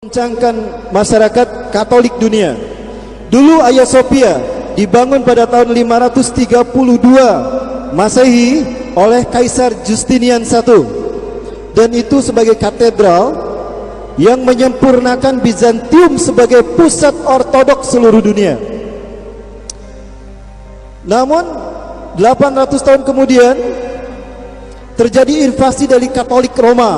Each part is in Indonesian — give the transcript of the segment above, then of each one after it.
Mengguncangkan masyarakat Katolik dunia. Dulu Hagia Sophia dibangun pada tahun 532 Masehi oleh Kaisar Justinian I, dan itu sebagai katedral yang menyempurnakan Bizantium sebagai pusat ortodoks seluruh dunia. Namun 800 tahun kemudian terjadi invasi dari Katolik Roma,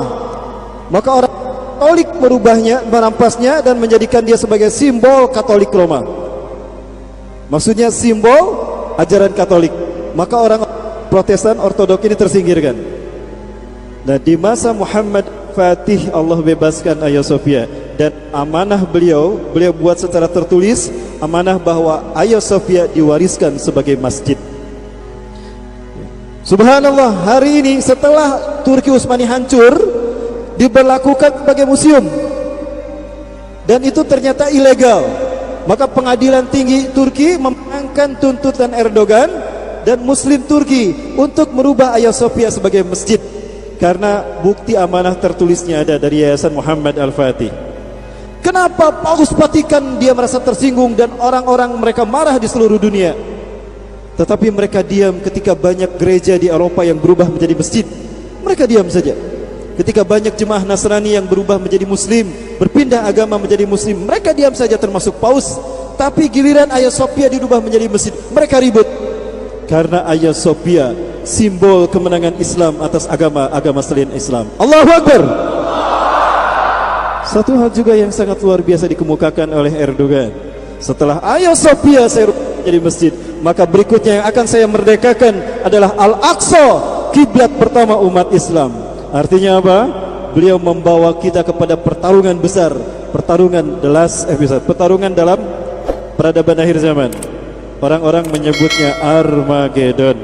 maka orang Katolik merubahnya, merampasnya dan menjadikan dia sebagai simbol Katolik Roma. Maksudnya simbol ajaran Katolik. Maka orang Protestan Ortodok ini tersingkirkan. Nah, di masa Muhammad Fatih Allah bebaskan Hagia Sophia, dan amanah beliau buat secara tertulis amanah bahwa Hagia Sophia diwariskan sebagai masjid. Subhanallah, hari ini setelah Turki Utsmani hancur, diberlakukan sebagai museum, dan itu ternyata ilegal. Maka pengadilan tinggi Turki memenangkan tuntutan Erdogan dan Muslim Turki untuk merubah Hagia Sophia sebagai masjid, karena bukti amanah tertulisnya ada dari Yayasan Muhammad Al-Fatih. Kenapa Paus Vatikan dia merasa tersinggung dan orang-orang mereka marah di seluruh dunia, tetapi mereka diam ketika banyak gereja di Eropa yang berubah menjadi masjid? Mereka diam saja. Ketika banyak jemaah Nasrani yang berubah menjadi Muslim, berpindah agama menjadi Muslim, mereka diam saja termasuk Paus. Tapi giliran Hagia Sophia dirubah menjadi masjid, mereka ribut. Karena Hagia Sophia simbol kemenangan Islam atas agama-agama selain Islam. Allahu Akbar. Satu hal juga yang sangat luar biasa dikemukakan oleh Erdogan. Setelah Hagia Sophia saya rubah menjadi masjid, maka berikutnya yang akan saya merdekakan adalah Al-Aqsa, kiblat pertama umat Islam. Artinya apa? Beliau membawa kita kepada pertarungan besar, pertarungan dalam peradaban akhir zaman. Orang-orang menyebutnya Armageddon.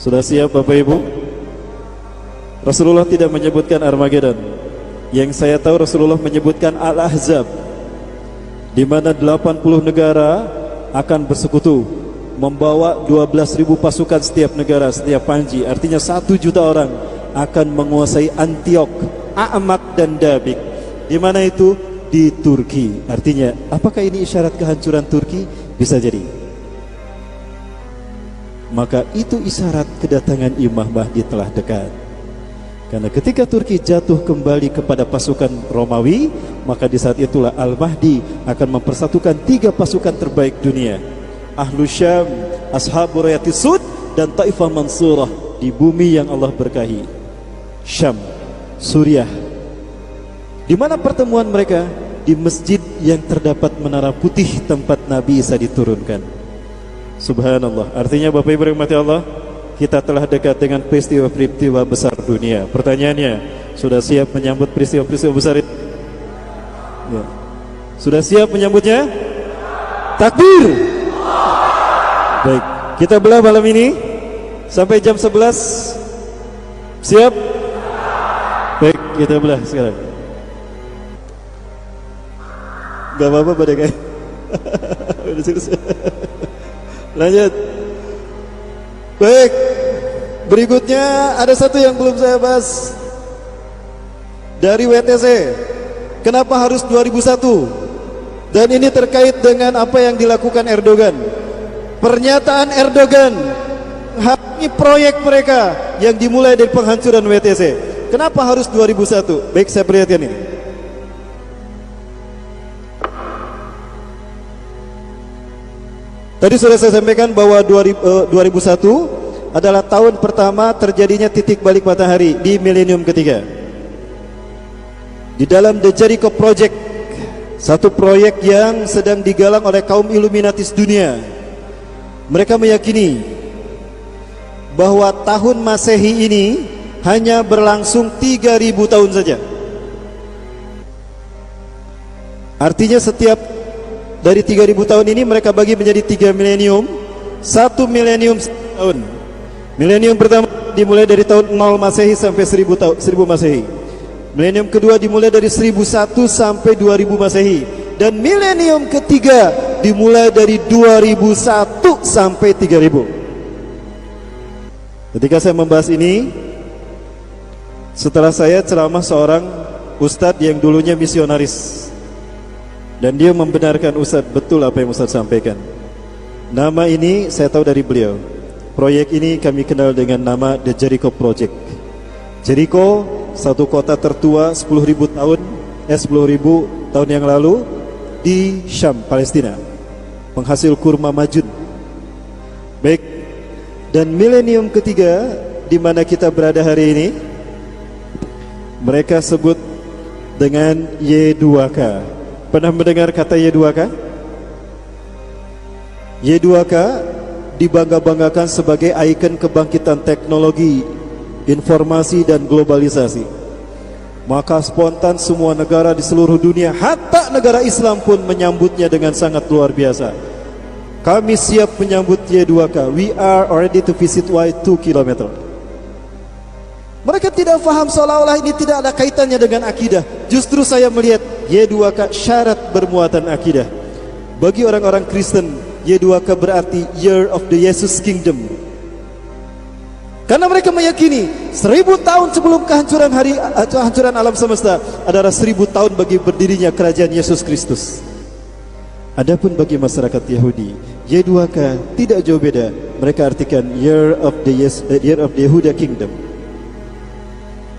Sudah siap Bapak Ibu? Rasulullah tidak menyebutkan Armageddon. Yang saya tahu Rasulullah menyebutkan Al-Ahzab, di mana 80 negara akan bersekutu, membawa 12.000 pasukan setiap negara, setiap panji. Artinya 1 juta orang akan menguasai Antiok, A'mak dan Dabik. Di mana itu? Di Turki. Artinya, apakah ini isyarat kehancuran Turki? Bisa jadi. Maka itu isyarat kedatangan Imam Mahdi telah dekat. Karena ketika Turki jatuh kembali kepada pasukan Romawi, maka di saat itulah Al-Mahdi akan mempersatukan 3 pasukan terbaik dunia. Ahlus Syam, Ashabur Rayatis Sud, dan Taifah Mansurah di bumi yang Allah berkahi. Syam, Suriah. Di mana pertemuan mereka? Di masjid yang terdapat menara putih tempat Nabi Isa diturunkan. Subhanallah. Artinya Bapak Ibu rahmati Allah, kita telah dekat dengan peristiwa-peristiwa besar dunia. Pertanyaannya, sudah siap menyambut peristiwa-peristiwa besar itu? Ya. Sudah siap menyambutnya? Takbir. Baik, kita belah malam ini sampai jam 11. Siap? Baik, kita belah sekarang. Gak apa-apa pada kayak lanjut. Baik, berikutnya ada satu yang belum saya bahas dari WTC. Kenapa harus 2001? Dan ini terkait dengan apa yang dilakukan Erdogan. Pernyataan Erdogan, ini proyek mereka yang dimulai dari penghancuran WTC. Kenapa harus 2001? Baik, saya perlihatkan ini. Tadi sudah saya sampaikan bahwa 2001 adalah tahun pertama terjadinya titik balik matahari di milenium ketiga. Di dalam The Jericho Project, satu proyek yang sedang digalang oleh kaum Illuminatis dunia, mereka meyakini bahwa tahun Masehi ini hanya berlangsung 3.000 tahun saja. Artinya setiap dari 3.000 tahun ini mereka bagi menjadi 3 milenium. 1 milenium tahun. Milenium pertama dimulai dari tahun 0 Masehi sampai 1000 Masehi. Milenium kedua dimulai dari 1001 sampai 2000 Masehi. Dan milenium ketiga dimulai dari 2001 sampai 3000. Ketika saya membahas ini, setelah saya ceramah seorang Ustadz yang dulunya misionaris, dan dia membenarkan Ustadz betul apa yang Ustadz sampaikan. Nama ini saya tahu dari beliau. Proyek ini kami kenal dengan nama The Jericho Project. Jericho, satu kota tertua 10.000 tahun yang lalu di Syam, Palestina, penghasil kurma majun. Baik, dan milenium ketiga di mana kita berada hari ini, mereka sebut dengan Y2K. Pernah mendengar kata Y2K? Y2K dibangga-banggakan sebagai ikon kebangkitan teknologi, informasi dan globalisasi. Maka spontan semua negara di seluruh dunia, hatta negara Islam pun menyambutnya dengan sangat luar biasa. Kami siap menyambut Y2K. We are ready to visit Y2 km. Mereka tidak faham, seolah-olah ini tidak ada kaitannya dengan akidah. Justru saya melihat Y2K syarat bermuatan akidah. Bagi orang-orang Kristen, Y2K berarti Year of the Jesus Kingdom. Karena mereka meyakini 1000 tahun sebelum kehancuran alam semesta adalah 1000 tahun bagi berdirinya kerajaan Yesus Kristus. Adapun bagi masyarakat Yahudi, Y2K tidak jauh beda. Mereka artikan Year of the Yehuda Kingdom.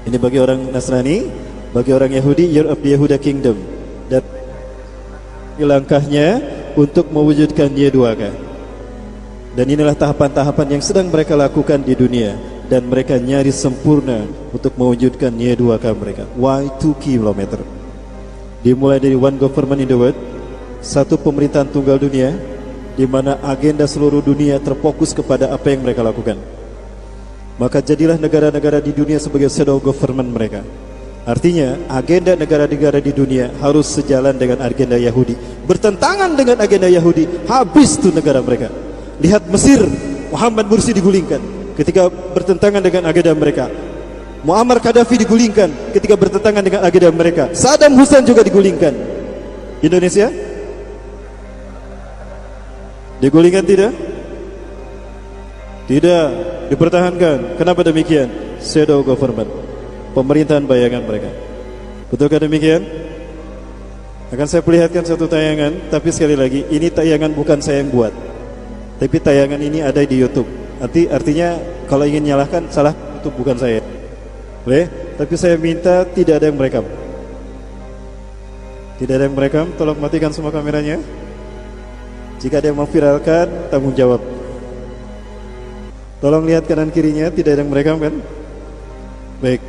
Ini bagi orang Nasrani, bagi orang Yahudi, Year of the Yehuda Kingdom. Dan langkahnya untuk mewujudkan Y2K. Dan inilah tahapan-tahapan yang sedang mereka lakukan di dunia. Dan mereka nyaris sempurna untuk mewujudkan Y2K mereka, Y2 km. Dimulai dari one government in the world, satu pemerintahan tunggal dunia, di mana agenda seluruh dunia terfokus kepada apa yang mereka lakukan. Maka jadilah negara-negara di dunia sebagai shadow government mereka. Artinya agenda negara-negara di dunia harus sejalan dengan agenda Yahudi. Bertentangan dengan agenda Yahudi, habis tuh negara mereka. Lihat Mesir, Muhammad Mursi digulingkan ketika bertentangan dengan agenda mereka. Muammar Gaddafi digulingkan ketika bertentangan dengan agenda mereka. Saddam Hussein juga digulingkan. Indonesia digulingkan tidak? Tidak, dipertahankan. Kenapa demikian? Shadow government, pemerintahan bayangan mereka. Betulkah demikian? Akan saya perlihatkan satu tayangan, tapi sekali lagi ini tayangan bukan saya yang buat, tapi tayangan ini ada di YouTube. Artinya kalau ingin nyalahkan, salah YouTube bukan saya. Boleh? Tapi saya minta tidak ada yang merekam. Tidak ada yang merekam, tolong matikan semua kameranya. Jika ada yang memviralkan, tanggung jawab. Tolong lihat kanan kirinya, tidak ada yang merekam kan? Baik.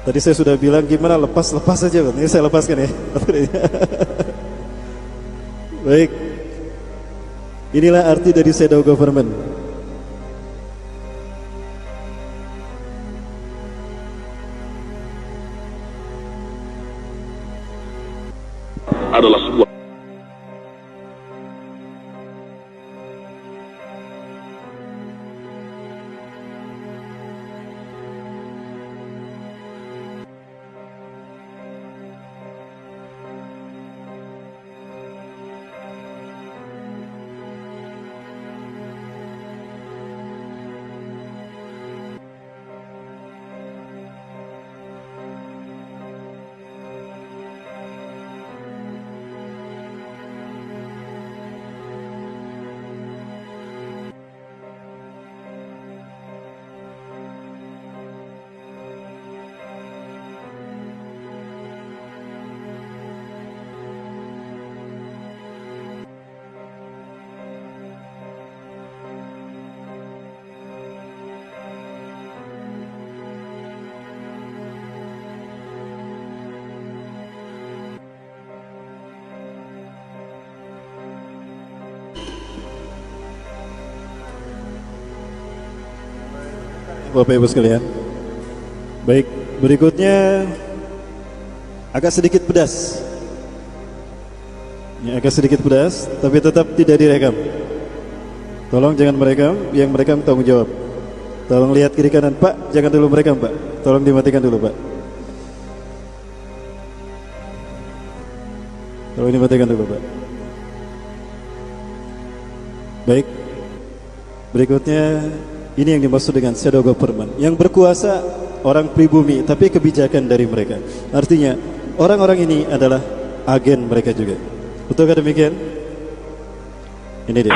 Tadi saya sudah bilang gimana lepas saja kan? Ini saya lepaskan ya. Baik. Inilah arti dari shadow government. Adalah sebuah Bapak Ibu sekalian. Baik, berikutnya agak sedikit pedas. Ya, agak sedikit pedas, tapi tetap tidak direkam. Tolong jangan merekam, yang merekam tanggung jawab. Tolong lihat kiri kanan, Pak, jangan dulu merekam, Pak. Tolong dimatikan dulu, Pak. Tolong dimatikan dulu, Pak. Baik. Berikutnya ini yang dimaksud dengan shadow government. Yang berkuasa orang pribumi, tapi kebijakan dari mereka. Artinya orang-orang ini adalah agen mereka juga. Betulkah demikian? Ini dia.